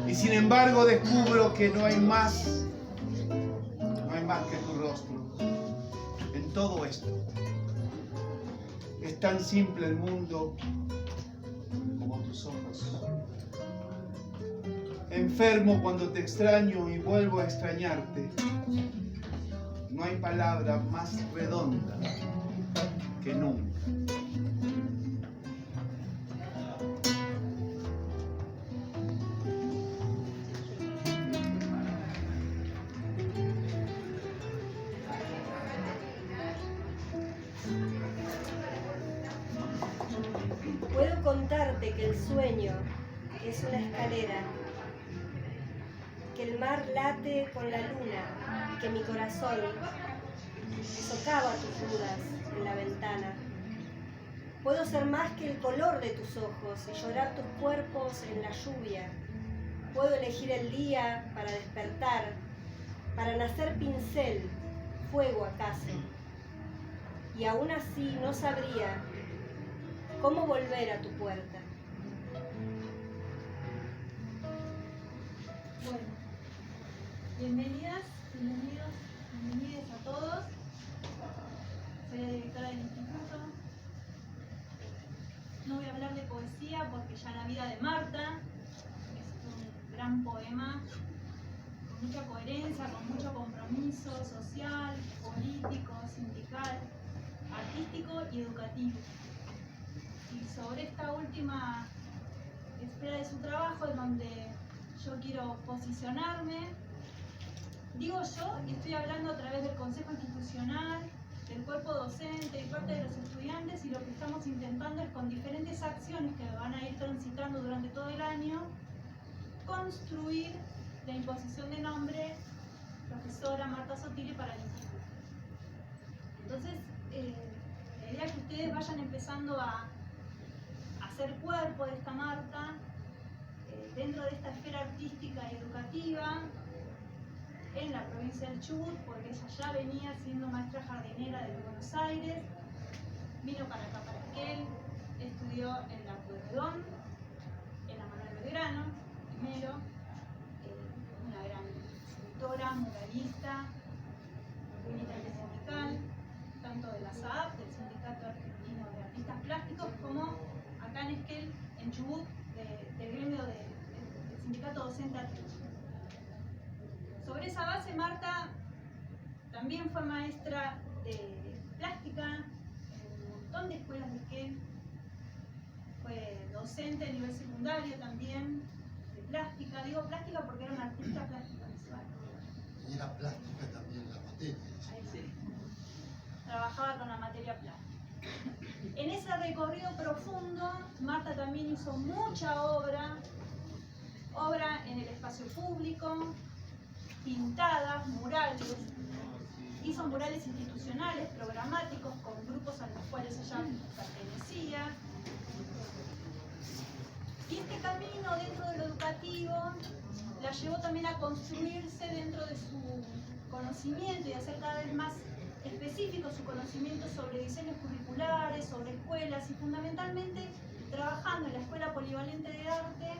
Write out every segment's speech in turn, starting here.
Y sin embargo descubro que no hay más que tu rostro en todo esto. Es tan simple el mundo como tus ojos. Enfermo cuando te extraño y vuelvo a extrañarte. No hay palabra más redonda que nunca. Puedo contarte que el sueño es una escalera, que el mar late con la luna y que mi corazón socava tus dudas en la ventana. Puedo ser más que el color de tus ojos y llorar tus cuerpos en la lluvia. Puedo elegir el día para despertar, para nacer pincel, fuego acaso. Y aún así no sabría cómo volver a tu puerta. Bueno, bienvenidas, bienvenidos, bienvenidas a todos. Soy la directora del instituto. No voy a hablar de poesía porque ya La vida de Marta es un gran poema con mucha coherencia, con mucho compromiso social, político, sindical, artístico y educativo. Y sobre esta última esfera de su trabajo es donde yo quiero posicionarme. Digo yo, y estoy hablando a través del Consejo Institucional, del cuerpo docente y parte de los estudiantes, y lo que estamos intentando es, con diferentes acciones que van a ir transitando durante todo el año, construir la imposición de nombre profesora Marta Sottile para el instituto. Entonces, la idea es que ustedes vayan empezando a hacer cuerpo de esta Marta dentro de esta esfera artística y educativa en la provincia del Chubut, porque ella ya venía siendo maestra jardinera de Buenos Aires, vino para acá, para Esquel, estudió en la Pueyrredón, en la Manuel Belgrano, primero, una gran escultora, muralista, militante sindical, tanto de la SAAP, del Sindicato Argentino de Artistas Plásticos, como acá en Esquel, en Chubut, del gremio del Sindicato Docente Artístico. Sobre esa base, Marta también fue maestra de plástica en un montón de escuelas de Esquel, fue docente a nivel secundario también de plástica. Digo plástica porque era una artista plástica visual. Y era plástica también la materia. Ahí sí. Trabajaba con la materia plástica. En ese recorrido profundo, Marta también hizo mucha obra en el espacio público, pintadas, murales, hizo murales institucionales, programáticos, con grupos a los cuales ella pertenecía. Y este camino dentro de lo educativo la llevó también a construirse dentro de su conocimiento y a hacer cada vez más específico su conocimiento sobre diseños curriculares, sobre escuelas y fundamentalmente trabajando en la Escuela Polivalente de Arte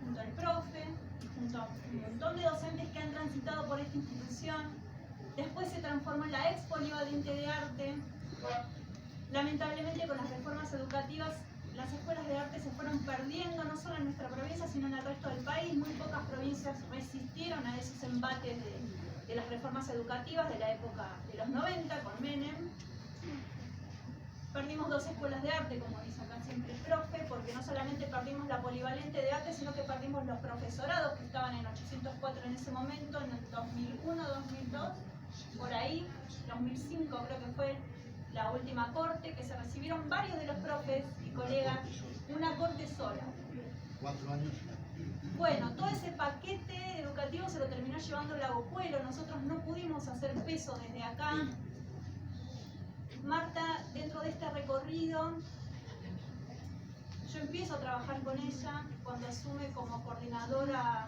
junto al profe y junto a un montón de docentes que han transitado por esta institución. Después se transformó en la Ex Polivalente de Arte. Lamentablemente, con las reformas educativas, las escuelas de arte se fueron perdiendo, no solo en nuestra provincia, sino en el resto del país. Muy pocas provincias resistieron a esos embates de las reformas educativas de la época de los 90, con Menem. Perdimos 2 escuelas de arte, como dice acá siempre el profe, porque no solamente perdimos la polivalente de arte, sino que perdimos los profesorados que estaban en 804 en ese momento, en el 2001, 2002, por ahí, 2005 creo que fue la última corte, que se recibieron varios de los profes y colegas, una corte sola. 4 años. Bueno, todo ese paquete educativo se lo terminó llevando Lago Puelo, nosotros no pudimos hacer peso desde acá. Marta, dentro de este recorrido, yo empiezo a trabajar con ella cuando asume como coordinadora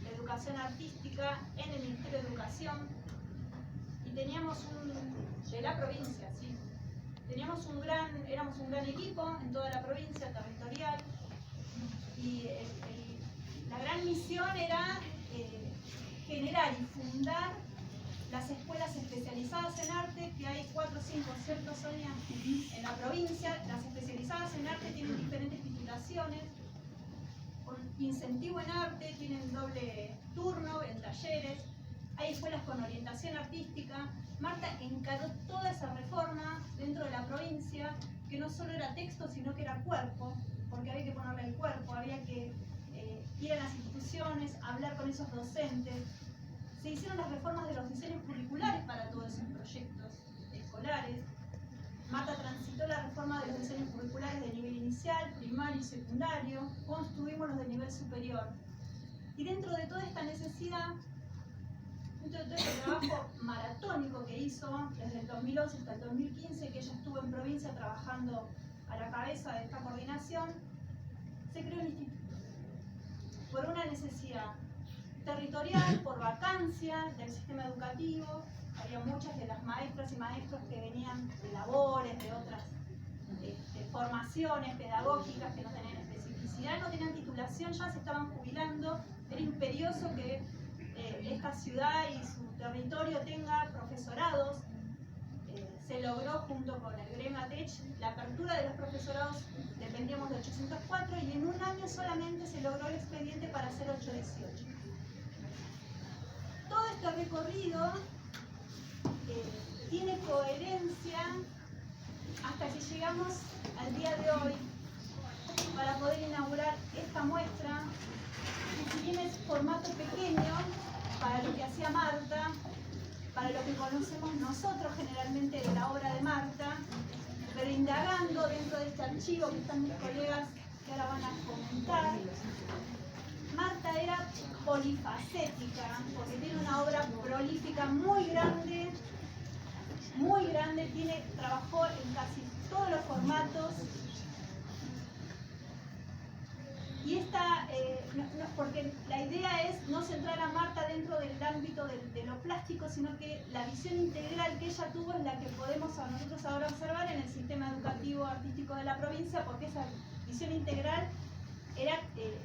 de educación artística en el Ministerio de Educación, y teníamos de la provincia, sí. Éramos un gran equipo en toda la provincia territorial, y la gran misión era generar y fundar las escuelas especializadas en arte, que hay 4 o 5, ¿cierto, Sonia? En la provincia. Las especializadas en arte tienen diferentes titulaciones, con incentivo en arte, tienen doble turno en talleres, hay escuelas con orientación artística. Marta encaró toda esa reforma dentro de la provincia, que no solo era texto, sino que era cuerpo, porque había que ponerle el cuerpo, había que ir a las instituciones, hablar con esos docentes. Se hicieron las reformas de los diseños curriculares para todos esos proyectos escolares. Marta transitó la reforma de los diseños curriculares de nivel inicial, primario y secundario. Construimos los de nivel superior. Y dentro de toda esta necesidad, dentro de todo este trabajo maratónico que hizo desde el 2011 hasta el 2015, que ella estuvo en provincia trabajando a la cabeza de esta coordinación, se creó un instituto por una necesidad territorial, por vacancia del sistema educativo. Había muchas de las maestras y maestros que venían de labores, de otras formaciones pedagógicas que no tenían especificidad, no tenían titulación, ya se estaban jubilando. Era imperioso que esta ciudad y su territorio tenga profesorados. Se logró junto con el gremio ATECH la apertura de los profesorados, dependíamos de 804, y en un año solamente se logró el expediente para hacer 818. Todo este recorrido tiene coherencia hasta que llegamos al día de hoy para poder inaugurar esta muestra, que si bien es formato pequeño para lo que hacía Marta, para lo que conocemos nosotros generalmente de la obra de Marta, pero indagando dentro de este archivo que están mis colegas que ahora van a comentar, Marta era polifacética, porque tiene una obra prolífica muy grande, trabajó en casi todos los formatos. Y porque la idea es no centrar a Marta dentro del ámbito de lo plástico, sino que la visión integral que ella tuvo es la que podemos nosotros ahora observar en el sistema educativo artístico de la provincia, porque esa visión integral era,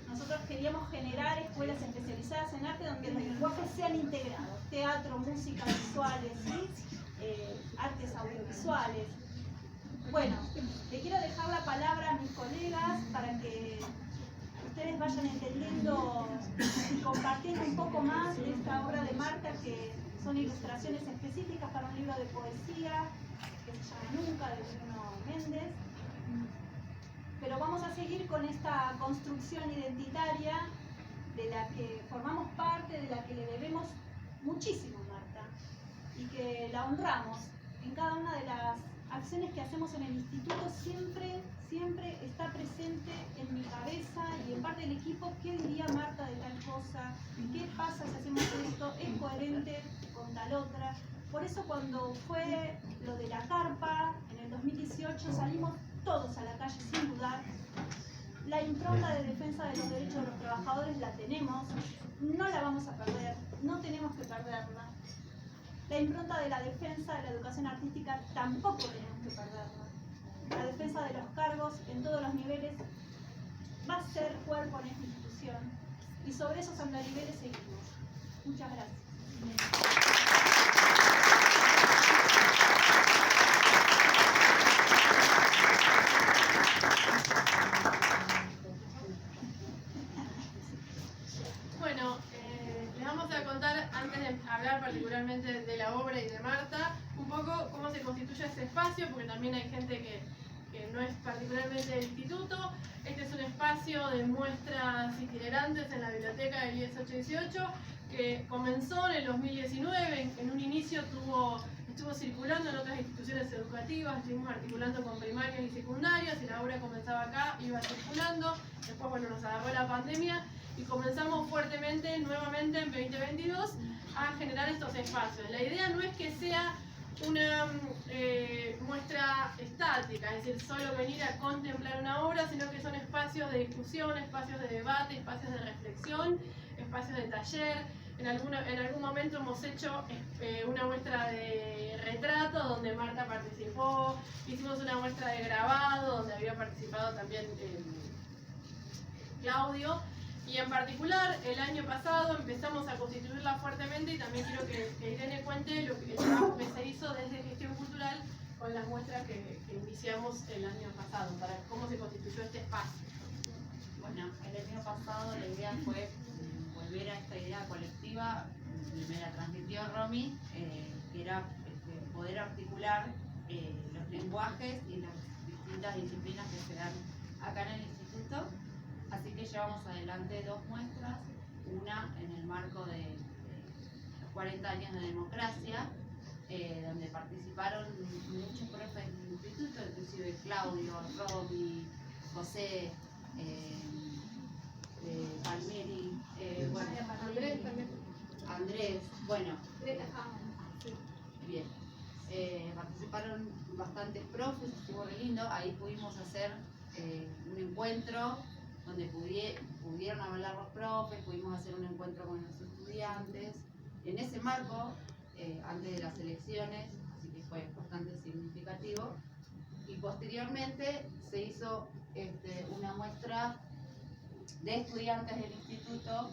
nosotros queríamos generar escuelas especializadas en arte donde los lenguajes sean integrados: teatro, música, visuales, ¿sí? Artes audiovisuales. Bueno, le quiero dejar la palabra a mis colegas para que ustedes vayan entendiendo y compartiendo un poco más de esta obra de Marta, que son ilustraciones específicas para un libro de poesía que se llama Nunca, de Bruno Méndez. Pero vamos a seguir con esta construcción identitaria de la que formamos parte, de la que le debemos muchísimo a Marta, y que la honramos en cada una de las acciones que hacemos en el instituto. Siempre está presente en mi cabeza y en parte del equipo: ¿qué diría Marta de tal cosa? ¿Qué pasa si hacemos esto? ¿Es coherente con tal otra? Por eso cuando fue lo de la carpa en el 2018 salimos todos a la calle sin dudar. La impronta de defensa de los derechos de los trabajadores la tenemos, no la vamos a perder, no tenemos que perderla. La impronta de la defensa de la educación artística tampoco tenemos que perderla. La defensa de los cargos en todos los niveles va a ser cuerpo en esta institución, y sobre esos andariveles seguimos. Muchas gracias. Bueno, les vamos a contar, antes de hablar particularmente de la obra y de Marta, un poco cómo se constituye ese espacio, porque también hay gente que no es particularmente del instituto. Este es un espacio de muestras itinerantes en la biblioteca del IES 818, que comenzó en el 2019. En un inicio tuvo estuvo circulando en otras instituciones educativas, estuvimos articulando con primarias y secundarias, y la obra comenzaba acá, iba circulando, después bueno, nos agarró la pandemia y comenzamos fuertemente, nuevamente en 2022, a generar estos espacios. La idea no es que sea una muestra estática, es decir, solo venir a contemplar una obra, sino que son espacios de discusión, espacios de debate, espacios de reflexión, espacios de taller. En algún momento hemos hecho una muestra de retrato donde Marta participó, hicimos una muestra de grabado donde había participado también Claudio, y en particular el año pasado empezamos a constituirla fuertemente, y también quiero que Irene cuente el trabajo que se hizo desde Gestión Cultural con las muestras que iniciamos el año pasado, para cómo se constituyó este espacio. Bueno, el año pasado la idea fue volver a esta idea colectiva, me la transmitió Romy, que era poder articular los lenguajes y las distintas disciplinas que se dan acá en el instituto. Así que llevamos adelante 2 muestras, una en el marco de los 40 años de democracia, donde participaron muchos profes del instituto, inclusive Claudio, Romy, José, Palmieri, bueno, Andrés también. Andrés, bueno, bien. Participaron bastantes profes, estuvo re lindo, ahí pudimos hacer un encuentro donde pudieron hablar los profes, pudimos hacer un encuentro con los estudiantes. En ese marco, antes de las elecciones, así que fue bastante significativo, y posteriormente se hizo una muestra de estudiantes del instituto.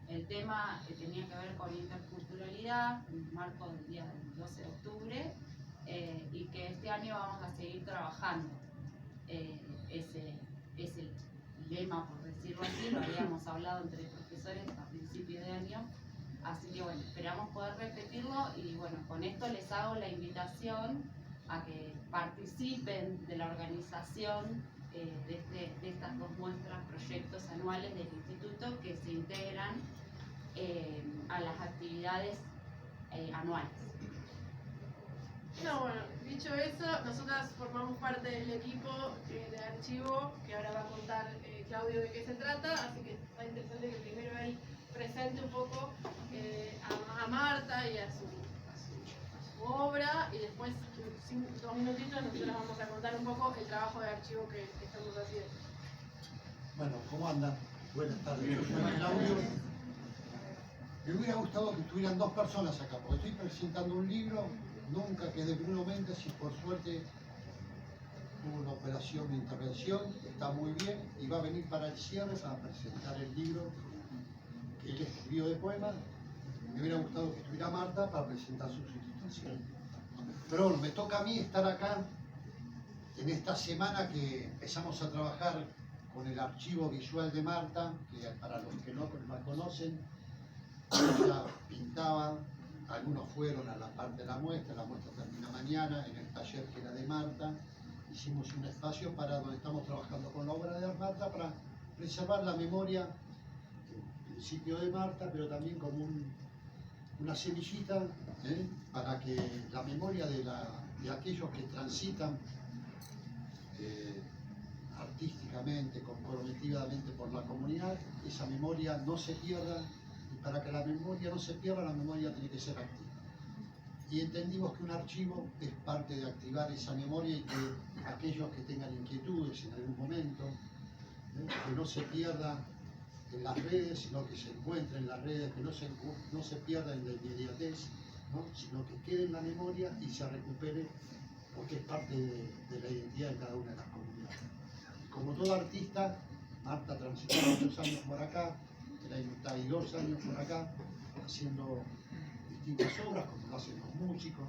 El tema tenía que ver con interculturalidad, en el marco del día del 12 de octubre, y que este año vamos a seguir trabajando. Ese es el lema, por decirlo así, lo habíamos hablado entre profesores a principios de año, así que bueno, esperamos poder repetirlo, y bueno, con esto les hago la invitación a que participen de la organización de estas 2 muestras, proyectos anuales del instituto que se integran a las actividades anuales. No, bueno, dicho eso, nosotras formamos parte del equipo de archivo, que ahora va a contar Claudio de qué se trata, así que está interesante que primero él presente un poco a Marta y a su obra, y después, en 2 minutitos, nosotros vamos a contar un poco el trabajo de archivo que estamos haciendo. Bueno, ¿cómo andan? Buenas tardes, yo soy Claudio. Me hubiera gustado que estuvieran 2 personas acá, porque estoy presentando un libro, nunca quedé Bruno Méndez, y por suerte hubo una operación de intervención, está muy bien, y va a venir para el cierre para presentar el libro que él escribió de poemas. Me hubiera gustado que estuviera Marta para presentar sus instituciones. Pero bueno, me toca a mí estar acá en esta semana que empezamos a trabajar con el archivo visual de Marta, que para los que no la conocen, ella pintaba, algunos fueron a la parte de la muestra termina mañana en el taller que era de Marta. Hicimos un espacio para donde estamos trabajando con la obra de Marta para preservar la memoria, en principio de Marta, pero también como una semillita para que la memoria de aquellos que transitan artísticamente, comprometidamente por la comunidad, esa memoria no se pierda, y para que la memoria no se pierda, la memoria tiene que ser activa. Y entendimos que un archivo es parte de activar esa memoria, y que aquellos que tengan inquietudes en algún momento, que no se pierda en las redes, sino que se encuentre en las redes, que no se pierda en la inmediatez, ¿no? Sino que quede en la memoria y se recupere, porque es parte de la identidad de cada una de las comunidades. Y como todo artista, Marta transitó muchos años por acá, 32 años por acá, haciendo distintas obras, como lo hacen los músicos,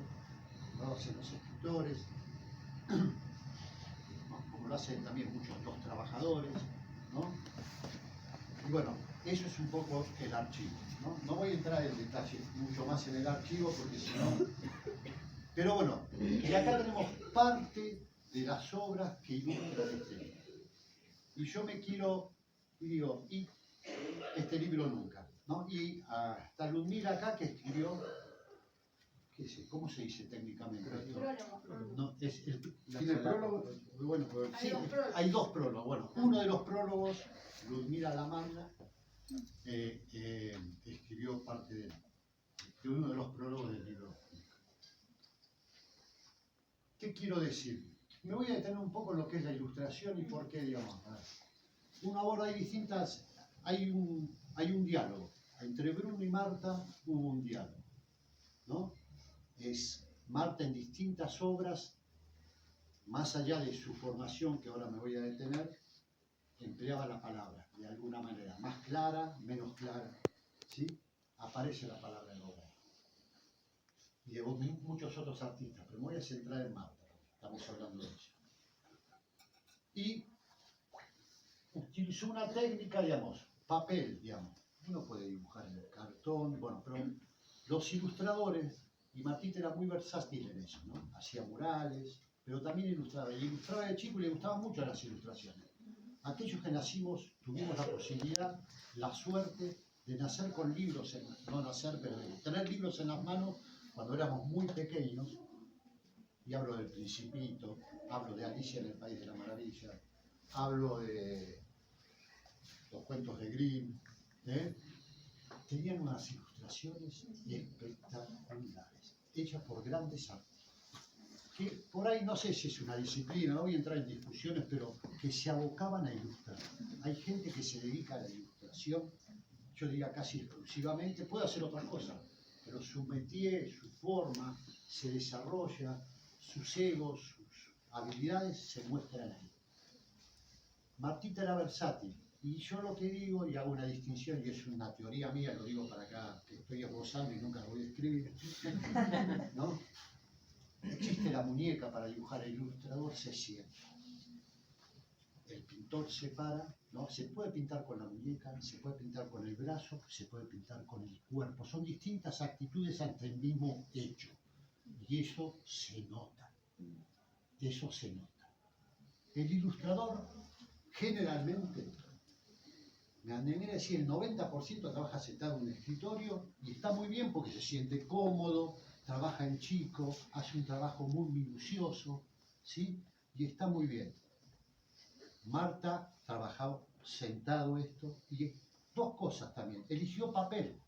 como lo hacen los escritores, como lo hacen también muchos los trabajadores, ¿no? Y bueno, eso es un poco el archivo, ¿no? No voy a entrar en detalle mucho más en el archivo, porque si no... Pero bueno, y acá tenemos parte de las obras que ilustran este libro. Y yo me quiero, y digo, y este libro nunca, ¿no? Y está Ludmila acá, que escribió ¿Cómo se dice técnicamente? Prólogo. No, ¿tiene prólogo? Bueno, pues, Hay sí, dos prólogos. hay dos prólogos. Bueno, uno de los prólogos, Ludmila Lamanda, escribió parte de uno de los prólogos del libro. ¿Qué quiero decir? Me voy a detener un poco en lo que es la ilustración y por qué, digamos. Una obra, hay un diálogo. Entre Bruno y Marta hubo un diálogo, ¿no? Marta en distintas obras, más allá de su formación, que ahora me voy a detener, empleaba la palabra de alguna manera, más clara, menos clara, ¿sí? Aparece la palabra en la obra. Y de muchos otros artistas, pero me voy a centrar en Marta, estamos hablando de ella. Y utilizó una técnica, digamos, papel, digamos. Uno puede dibujar en el cartón, bueno, pero los ilustradores, y Martita era muy versátil en eso, ¿no? Hacía murales, pero también ilustraba. Y ilustraba de chico y le gustaban mucho las ilustraciones. Aquellos que nacimos, tuvimos la posibilidad, la suerte de nacer con libros, no nacer, pero de tener libros en las manos cuando éramos muy pequeños. Y hablo del Principito, hablo de Alicia en el País de la Maravilla, hablo de los cuentos de Grimm, tenían unas ilustraciones espectaculares, hechas por grandes artistas, que por ahí no sé si es una disciplina, no voy a entrar en discusiones, pero que se abocaban a ilustrar. Hay gente que se dedica a la ilustración, yo diría casi exclusivamente, puede hacer otras cosas, pero su métier, su forma, se desarrolla, sus egos, sus habilidades se muestran ahí. Martita era versátil, y yo lo que digo, y hago una distinción, y es una teoría mía, lo digo para acá, que estoy esbozando y nunca lo voy a escribir, ¿no? Existe la muñeca para dibujar, el ilustrador se sienta. El pintor se para, ¿no? Se puede pintar con la muñeca, se puede pintar con el brazo, se puede pintar con el cuerpo. Son distintas actitudes ante el mismo hecho. Y eso se nota. Eso se nota. El ilustrador, generalmente, me animé a decir, el 90% trabaja sentado en un escritorio y está muy bien porque se siente cómodo, trabaja en chico, hace un trabajo muy minucioso, ¿sí? Y está muy bien. Marta trabajaba sentado esto y dos cosas también. Eligió papel,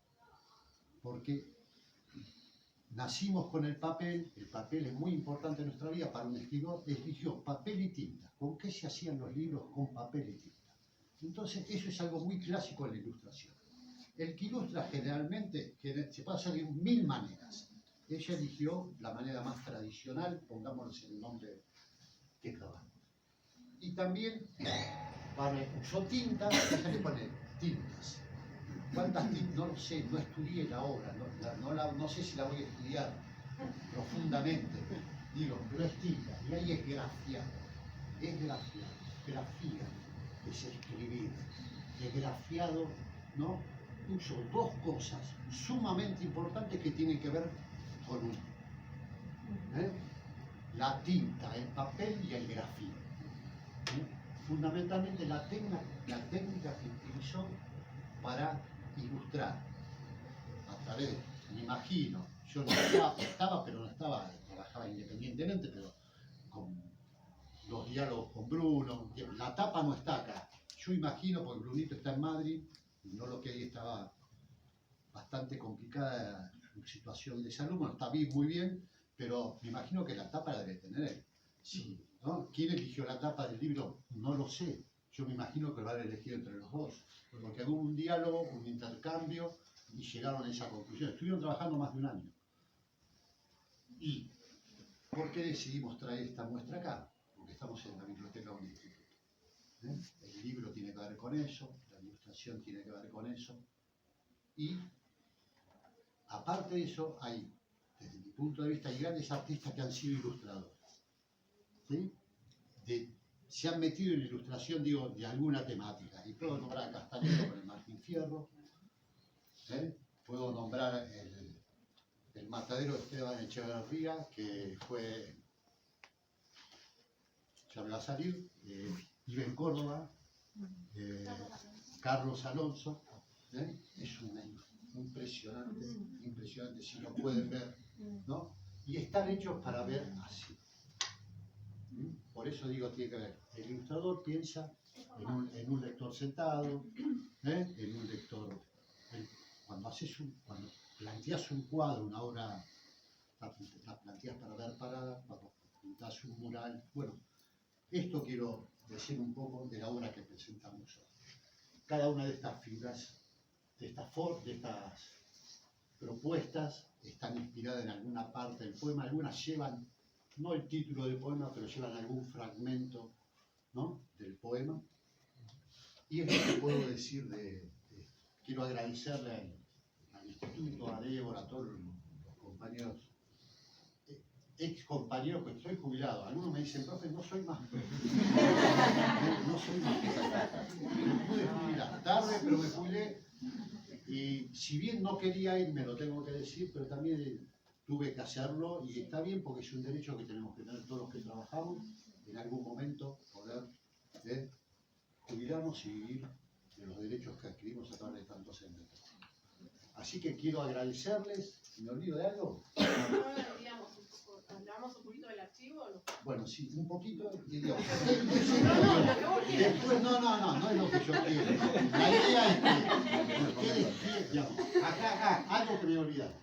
porque nacimos con el papel es muy importante en nuestra vida para un escritor, eligió papel y tinta. ¿Con qué se hacían los libros? Con papel y tinta. Entonces eso es algo muy clásico en la ilustración. El que ilustra generalmente, se puede hacer de 1000 maneras. Ella eligió la manera más tradicional, pongámonos el nombre que probamos. Y también usó tinta, ella le pone tintas. ¿Cuántas tintas? No lo sé, no estudié la obra, no sé si la voy a estudiar profundamente, digo, pero es tinta, y ahí es grafiado, grafía, es escribir, es grafiado, ¿no? Uso dos cosas sumamente importantes que tienen que ver con uno. La tinta, el papel y el grafito. Fundamentalmente la técnica que utilizó para ilustrar a través, me imagino, yo no estaba, pero no estaba, trabajaba independientemente, pero con los diálogos con Bruno, la tapa no está acá. Yo imagino, porque Brunito está en Madrid, y no lo que ahí estaba bastante complicada su situación de salud, bueno, está bien, muy bien, pero me imagino que la tapa la debe tener él. Sí, ¿no? ¿Quién eligió la tapa del libro? No lo sé. Yo me imagino que lo han elegido entre los dos, porque hubo un diálogo, un intercambio, y llegaron a esa conclusión. Estuvieron trabajando más de un año. ¿Y por qué decidimos traer esta muestra acá? Porque estamos en la biblioteca de un instituto. El libro tiene que ver con eso, la ilustración tiene que ver con eso. Y aparte de eso, hay, desde mi punto de vista, hay grandes artistas que han sido ilustradores. ¿Sí? Se han metido en la ilustración, digo, de alguna temática. Y puedo nombrar a Castaneda con el Martín Fierro, puedo nombrar el matadero de Esteban Echeverría, que fue, ya me va a salir, vive en Córdoba, Carlos Alonso, es una impresionante, si lo pueden ver, ¿no? Y están hechos para ver así. Por eso digo, tiene que ver. El ilustrador piensa en un lector sentado, en un lector. Cuando planteas un cuadro, una obra, la planteas para ver parada, cuando pintas un mural. Bueno, esto quiero decir un poco de la obra que presentamos hoy. Cada una de estas figuras, de estas propuestas, están inspiradas en alguna parte del poema. Algunas llevan, no el título del poema, pero llevan algún fragmento, ¿no?, del poema. Y es lo que puedo decir quiero agradecerle al instituto, a Débora, a todos los compañeros, ex compañeros, que estoy jubilado. Algunos me dicen, profe, no soy más profe. No soy más profe. Me pude jubilar tarde, pero me jubilé. Y si bien no quería irme, lo tengo que decir, pero también tuve que hacerlo, y está bien porque es un derecho que tenemos que tener todos los que trabajamos, en algún momento poder jubilarnos y vivir de los derechos que adquirimos a través de tantos años. Así que quiero agradecerles. ¿Me olvido de algo? ¿Hablamos un poquito del archivo o no? Bueno, sí, un poquito. Después, no es lo que yo quiero. La idea es que ustedes, digamos, acá, algo que me he olvidado.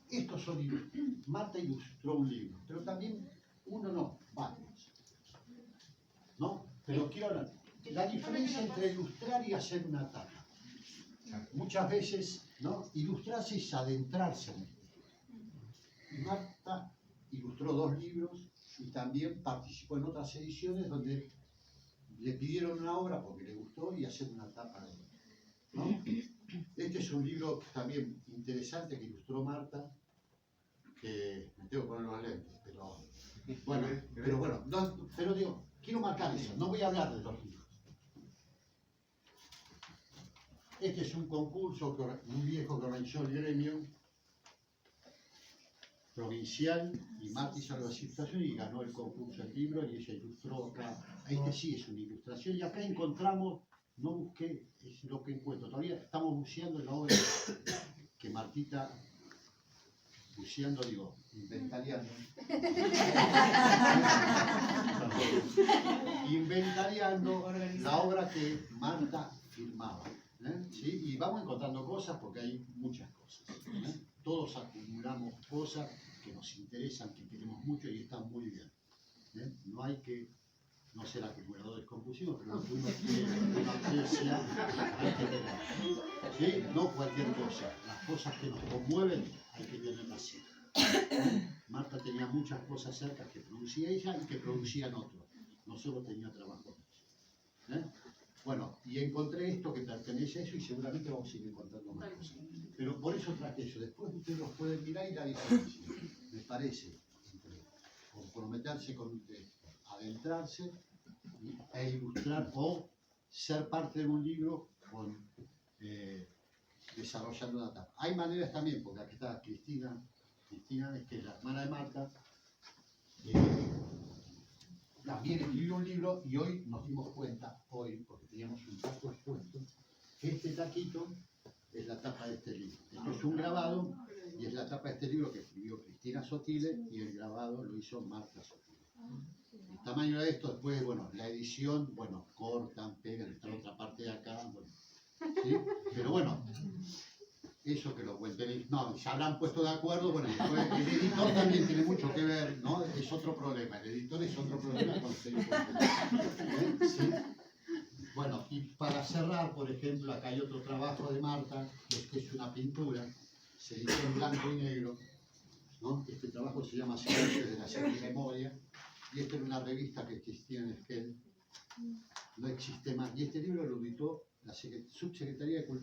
Estos son libros. Marta ilustró un libro, pero también uno no, varios. ¿No? Pero quiero hablar. La diferencia entre ilustrar y hacer una tapa. Muchas veces, ¿no?, ilustrarse es adentrarse en esto. Y Marta ilustró 2 libros y también participó en otras ediciones donde le pidieron una obra porque le gustó y hacer una tapa de ella, ¿no? Este es un libro también interesante que ilustró Marta, que me tengo que poner los lentes, pero bueno, pero digo, quiero marcar eso, no voy a hablar de los libros. Este es un concurso muy viejo que organizó el gremio provincial, y Marta hizo la ilustración y ganó el concurso del libro, y ella ilustró acá. Este sí es una ilustración, y acá encontramos, no busqué, es lo que encuentro, todavía estamos buceando en la obra que Martita, buceando, digo, inventariando, la obra que Marta firmaba. ¿Sí? Y vamos encontrando cosas porque hay muchas cosas. Todos acumulamos cosas que nos interesan, que queremos mucho y están muy bien. No hay que no ser acumuladores compulsivos, pero lo que uno quiere, una aprecia, hay que tener. ¿Sí? No cualquier cosa. Las cosas que nos conmueven hay que tenerlas cerca. Marta tenía muchas cosas cerca que producía ella y que producían otros. No solo tenía trabajo. Bueno, y encontré esto que pertenece a eso y seguramente vamos a seguir encontrando más cosas. Pero por eso traje eso. Después ustedes los pueden mirar y la diferencia, me parece, entre comprometerse con adentrarse e ilustrar o ser parte de un libro con desarrollando una tapa. Hay maneras también, porque aquí está Cristina, que es la hermana de Marta, también escribió un libro y hoy nos dimos cuenta, porque teníamos un taco expuesto, que este taquito es la tapa de este libro. Esto es un grabado y es la tapa de este libro que escribió Cristina Sotile y el grabado lo hizo Marta Sotile. El tamaño de esto, después, bueno, la edición, bueno, cortan, pegan, está la otra parte de acá, bueno, ¿sí? Pero bueno, eso que lo cuenten, no, se habrán puesto de acuerdo, bueno, después el editor también tiene mucho que ver, ¿no? Es otro problema, el editor es otro problema con ¿sí? Bueno, y para cerrar, por ejemplo, acá hay otro trabajo de Marta, que es una pintura, se hizo en blanco y negro, ¿no? Este trabajo se llama Silencios de la Serie Memoria, y esta era una revista que existía en Esquel, no existe más, y este libro lo editó la Subsecretaría de Cultura.